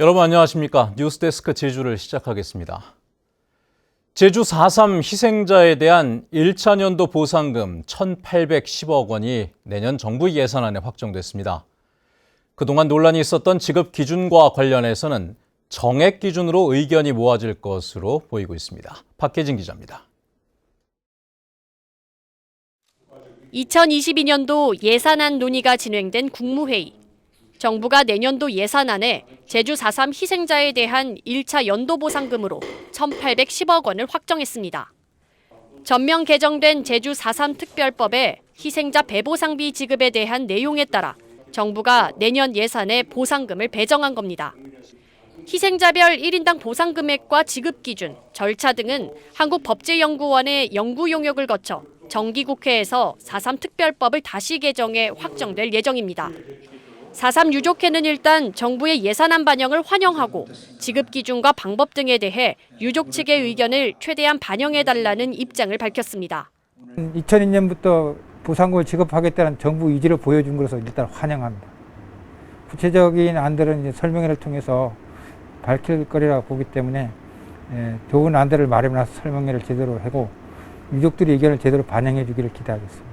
여러분 안녕하십니까? 뉴스데스크 제주를 시작하겠습니다. 제주 4.3 희생자에 대한 1차 년도 보상금 1,810억 원이 내년 정부 예산안에 확정됐습니다. 그동안 논란이 있었던 지급 기준과 관련해서는 정액 기준으로 의견이 모아질 것으로 보이고 있습니다. 박혜진 기자입니다. 2022년도 예산안 논의가 진행된 국무회의. 정부가 내년도 예산안에 제주 4.3 희생자에 대한 1차 연도보상금으로 1,810억 원을 확정했습니다. 전면 개정된 제주 4.3 특별법에 희생자 배보상비 지급에 대한 내용에 따라 정부가 내년 예산에 보상금을 배정한 겁니다. 희생자별 1인당 보상금액과 지급 기준, 절차 등은 한국법제연구원의 연구 용역을 거쳐 정기국회에서 4.3 특별법을 다시 개정해 확정될 예정입니다. 4.3 유족회는 일단 정부의 예산안 반영을 환영하고 지급 기준과 방법 등에 대해 유족 측의 의견을 최대한 반영해달라는 입장을 밝혔습니다. 2002년부터 보상금을 지급하겠다는 정부 의지를 보여준 것으로 일단 환영합니다. 구체적인 안들은 이제 설명회를 통해서 밝힐 거리라고 보기 때문에 좋은 안들을 마련해서 설명회를 제대로 하고 유족들의 의견을 제대로 반영해 주기를 기대하겠습니다.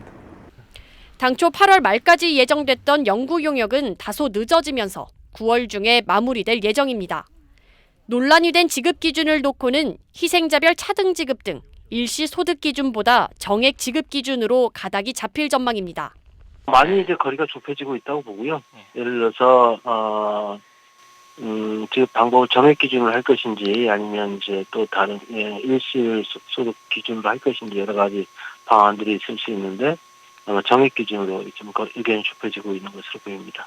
당초 8월 말까지 예정됐던 연구 용역은 다소 늦어지면서 9월 중에 마무리될 예정입니다. 논란이 된 지급 기준을 놓고는 희생자별 차등 지급 등 일시 소득 기준보다 정액 지급 기준으로 가닥이 잡힐 전망입니다. 많이 이제 거리가 좁혀지고 있다고 보고요. 예를 들어서 지급 방법을 정액 기준으로 할 것인지 아니면 이제 또 다른 일시 소득 기준으로 할 것인지 여러 가지 방안들이 있을 수 있는데 정액 기준으로 좀 의견이 좁혀지고 있는 것으로 보입니다.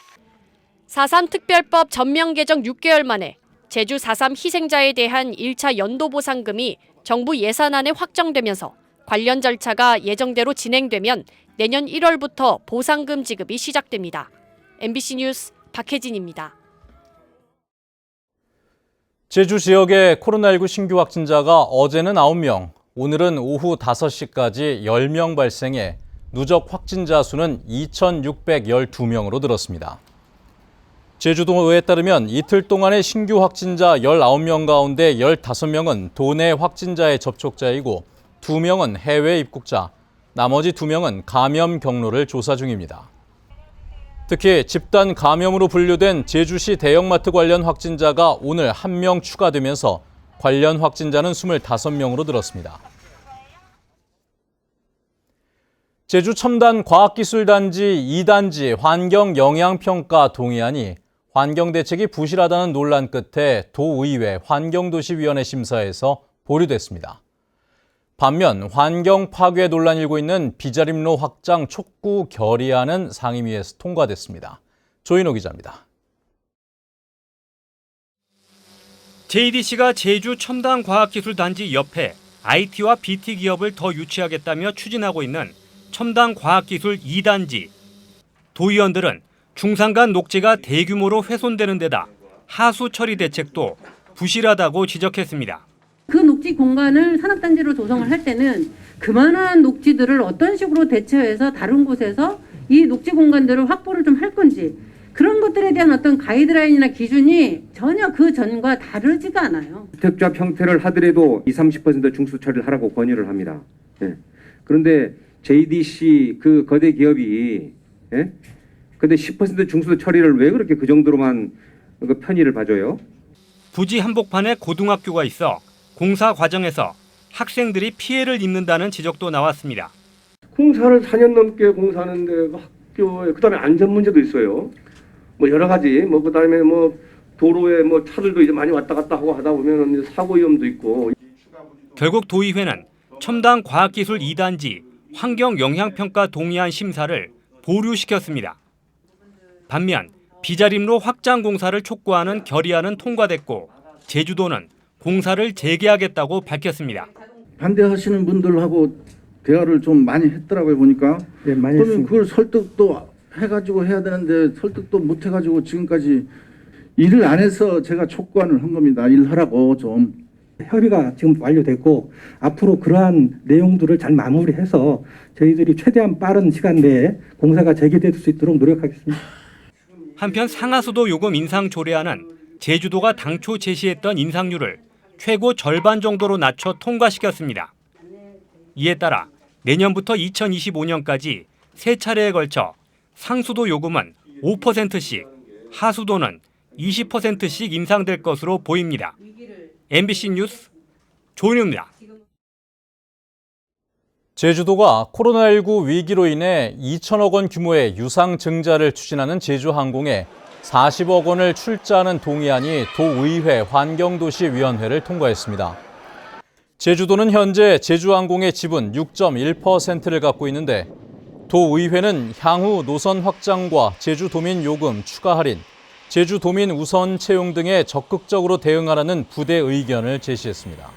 4.3 특별법 전면 개정 6개월 만에 제주 4.3 희생자에 대한 1차 연도보상금이 정부 예산안에 확정되면서 관련 절차가 예정대로 진행되면 내년 1월부터 보상금 지급이 시작됩니다. MBC 뉴스 박혜진입니다. 제주 지역의 코로나19 신규 확진자가 어제는 9명, 오늘은 오후 5시까지 10명 발생해 누적 확진자 수는 2,612명으로 늘었습니다. 제주도에 따르면 이틀 동안의 신규 확진자 19명 가운데 15명은 도내 확진자의 접촉자이고 2명은 해외 입국자, 나머지 2명은 감염 경로를 조사 중입니다. 특히 집단 감염으로 분류된 제주시 대형마트 관련 확진자가 오늘 1명 추가되면서 관련 확진자는 25명으로 늘었습니다. 제주 첨단과학기술단지 2단지 환경영향평가 동의안이 환경대책이 부실하다는 논란 끝에 도의회 환경도시위원회 심사에서 보류됐습니다. 반면 환경 파괴 논란이 일고 있는 비자림로 확장 촉구 결의안은 상임위에서 통과됐습니다. 조인호 기자입니다. JDC가 제주 첨단과학기술단지 옆에 IT와 BT 기업을 더 유치하겠다며 추진하고 있는 첨단과학기술 2단지. 도의원들은 중산간 녹지가 대규모로 훼손되는 데다 하수 처리 대책도 부실하다고 지적했습니다. 그 녹지 공간을 산업단지로 조성을 할 때는 그만한 녹지들을 어떤 식으로 대처해서 다른 곳에서 이 녹지 공간들을 확보를 좀 할 건지 그런 것들에 대한 어떤 가이드라인이나 기준이 전혀 그 전과 다르지가 않아요. 주택조합 형태를 하더라도 20-30% 중수 처리를 하라고 권유를 합니다. 그런데 JDC 그 거대 기업이 근데 10% 중수 처리를 왜 그렇게 그 정도로만 그 편의를 봐줘요? 부지 한복판에 고등학교가 있어 공사 과정에서 학생들이 피해를 입는다는 지적도 나왔습니다. 공사를 4년 넘게 공사하는데 학교에 그다음에 안전 문제도 있어요. 뭐 여러 가지 그다음에 도로에 차들도 이제 많이 왔다 갔다 하고 하다 보면 사고 위험도 있고. 결국 도의회는 첨단 과학기술 2단지 환경영향평가 동의안 심사를 보류시켰습니다. 반면 비자림로 확장 공사를 촉구하는 결의안은 통과됐고 제주도는 공사를 재개하겠다고 밝혔습니다. 반대하시는 분들하고 대화를 좀 많이 했더라고요, 보니까. 네, 많이 그러면 했습니다. 그걸 설득도 해가지고 해야 되는데 설득도 못 해가지고 지금까지 일을 안 해서 제가 촉구안을 한 겁니다. 일하라고 좀. 협의가 지금 완료됐고 앞으로 그러한 내용들을 잘 마무리해서 저희들이 최대한 빠른 시간 내에 공사가 재개될 수 있도록 노력하겠습니다. 한편 상하수도 요금 인상 조례안은 제주도가 당초 제시했던 인상률을 최고 절반 정도로 낮춰 통과시켰습니다. 이에 따라 내년부터 2025년까지 3차례에 걸쳐 상수도 요금은 5%씩, 하수도는 20%씩 인상될 것으로 보입니다. MBC 뉴스 조은유입니다. 제주도가 코로나19 위기로 인해 2천억 원 규모의 유상 증자를 추진하는 제주항공에 40억 원을 출자하는 동의안이 도의회 환경도시위원회를 통과했습니다. 제주도는 현재 제주항공의 지분 6.1%를 갖고 있는데 도의회는 향후 노선 확장과 제주도민 요금 추가 할인, 제주도민 우선 채용 등에 적극적으로 대응하라는 부대 의견을 제시했습니다.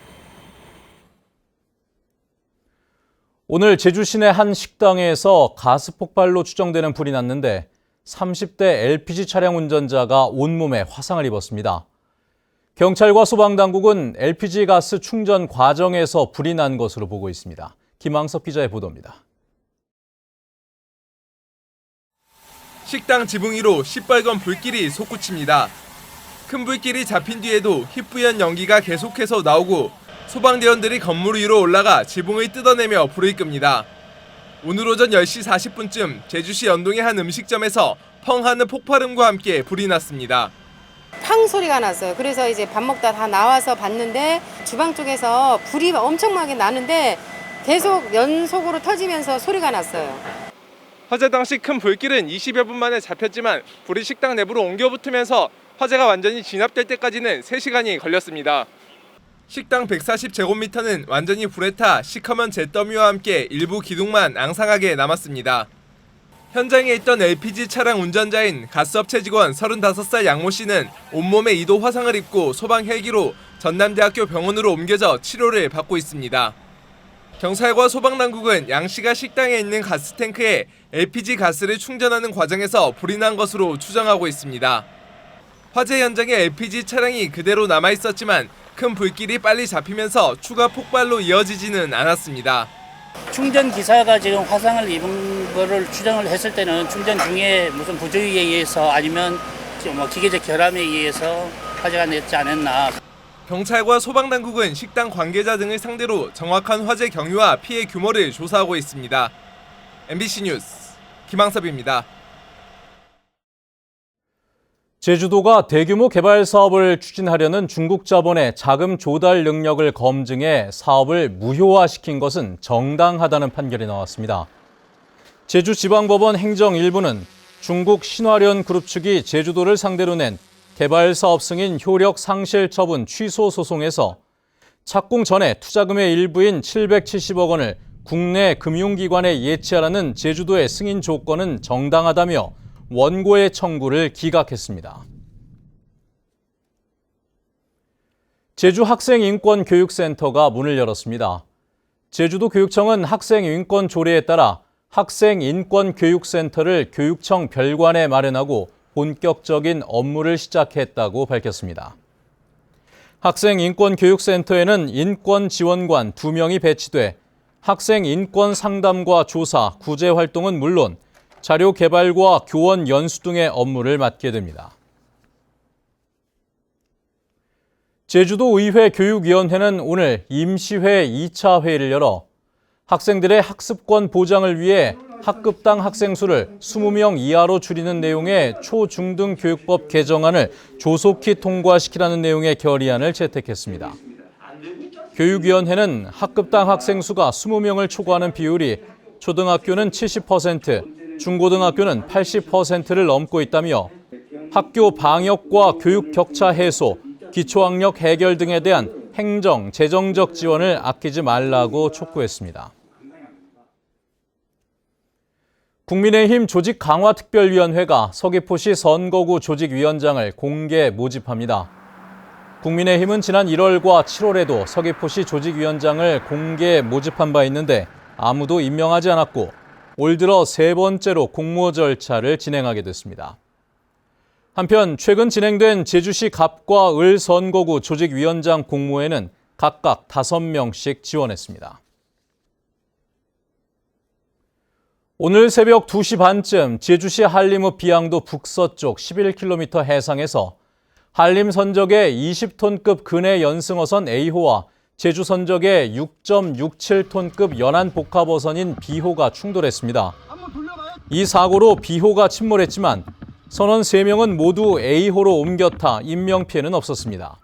오늘 제주 시내 한 식당에서 가스 폭발로 추정되는 불이 났는데 30대 LPG 차량 운전자가 온몸에 화상을 입었습니다. 경찰과 소방당국은 LPG 가스 충전 과정에서 불이 난 것으로 보고 있습니다. 김항석 기자의 보도입니다. 식당 지붕 위로 시뻘건 불길이 솟구칩니다. 큰 불길이 잡힌 뒤에도 희뿌연 연기가 계속해서 나오고 소방대원들이 건물 위로 올라가 지붕을 뜯어내며 불을 끕니다. 오늘 오전 10시 40분쯤 제주시 연동의 한 음식점에서 펑 하는 폭발음과 함께 불이 났습니다. 팡 소리가 났어요. 그래서 이제 밥 먹다 다 나와서 봤는데 주방 쪽에서 불이 엄청나게 나는데 계속 연속으로 터지면서 소리가 났어요. 화재 당시 큰 불길은 20여 분 만에 잡혔지만 불이 식당 내부로 옮겨 붙으면서 화재가 완전히 진압될 때까지는 3시간이 걸렸습니다. 식당 140제곱미터는 완전히 불에 타 시커먼 잿더미와 함께 일부 기둥만 앙상하게 남았습니다. 현장에 있던 LPG 차량 운전자인 가스업체 직원 35살 양모 씨는 온몸에 2도 화상을 입고 소방 헬기로 전남대학교 병원으로 옮겨져 치료를 받고 있습니다. 경찰과 소방당국은 양 씨가 식당에 있는 가스탱크에 LPG 가스를 충전하는 과정에서 불이 난 것으로 추정하고 있습니다. 화재 현장에 LPG 차량이 그대로 남아있었지만 큰 불길이 빨리 잡히면서 추가 폭발로 이어지지는 않았습니다. 충전 기사가 지금 화상을 입은 거를 추정을 했을 때는 충전 중에 무슨 부조리에 의해서 아니면 기계적 결함에 의해서 화재가 났지 않았나. 경찰과 소방당국은 식당 관계자 등을 상대로 정확한 화재 경위와 피해 규모를 조사하고 있습니다. MBC 뉴스 김항섭입니다. 제주도가 대규모 개발 사업을 추진하려는 중국 자본의 자금 조달 능력을 검증해 사업을 무효화시킨 것은 정당하다는 판결이 나왔습니다. 제주지방법원 행정 1부는 중국 신화련 그룹 측이 제주도를 상대로 낸 개발 사업 승인 효력 상실 처분 취소 소송에서 착공 전에 투자금의 일부인 770억 원을 국내 금융기관에 예치하라는 제주도의 승인 조건은 정당하다며 원고의 청구를 기각했습니다. 제주학생인권교육센터가 문을 열었습니다. 제주도 교육청은 학생인권 조례에 따라 학생인권교육센터를 교육청 별관에 마련하고 본격적인 업무를 시작했다고 밝혔습니다. 학생인권교육센터에는 인권지원관 2명이 배치돼 학생인권 상담과 조사, 구제 활동은 물론 자료 개발과 교원 연수 등의 업무를 맡게 됩니다. 제주도의회 교육위원회는 오늘 임시회 2차 회의를 열어 학생들의 학습권 보장을 위해 학급당 학생 수를 20명 이하로 줄이는 내용의 초중등교육법 개정안을 조속히 통과시키라는 내용의 결의안을 채택했습니다. 교육위원회는 학급당 학생 수가 20명을 초과하는 비율이 초등학교는 70%, 중고등학교는 80%를 넘고 있다며 학교 방역과 교육 격차 해소, 기초학력 해결 등에 대한 행정, 재정적 지원을 아끼지 말라고 촉구했습니다. 국민의힘 조직강화특별위원회가 서귀포시 선거구 조직위원장을 공개 모집합니다. 국민의힘은 지난 1월과 7월에도 서귀포시 조직위원장을 공개 모집한 바 있는데 아무도 임명하지 않았고 올 들어 3번째로 공모 절차를 진행하게 됐습니다. 한편 최근 진행된 제주시 갑과 을 선거구 조직위원장 공모에는 각각 5명씩 지원했습니다. 오늘 새벽 2시 반쯤 제주시 한림읍 비양도 북서쪽 11km 해상에서 한림선적의 20톤급 근해 연승어선 A호와 제주선적의 6.67톤급 연안복합어선인 B호가 충돌했습니다. 이 사고로 B호가 침몰했지만 선원 3명은 모두 A호로 옮겨 타 인명피해는 없었습니다.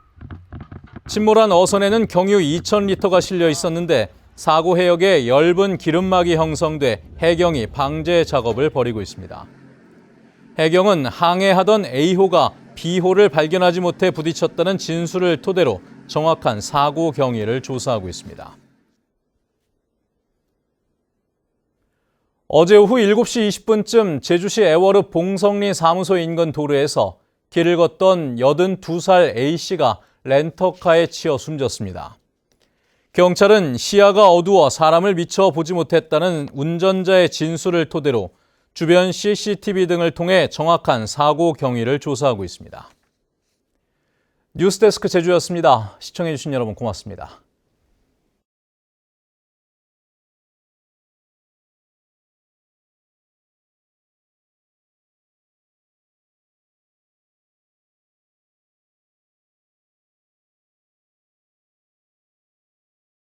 침몰한 어선에는 경유 2,000리터가 실려 있었는데 사고 해역에 엷은 기름막이 형성돼 해경이 방제 작업을 벌이고 있습니다. 해경은 항해하던 A호가 B호를 발견하지 못해 부딪혔다는 진술을 토대로 정확한 사고 경위를 조사하고 있습니다. 어제 오후 7시 20분쯤 제주시 애월읍 봉성리 사무소 인근 도로에서 길을 걷던 82살 A씨가 렌터카에 치여 숨졌습니다. 경찰은 시야가 어두워 사람을 미처 보지 못했다는 운전자의 진술을 토대로 주변 CCTV 등을 통해 정확한 사고 경위를 조사하고 있습니다. 뉴스데스크 제주였습니다. 시청해주신 여러분 고맙습니다.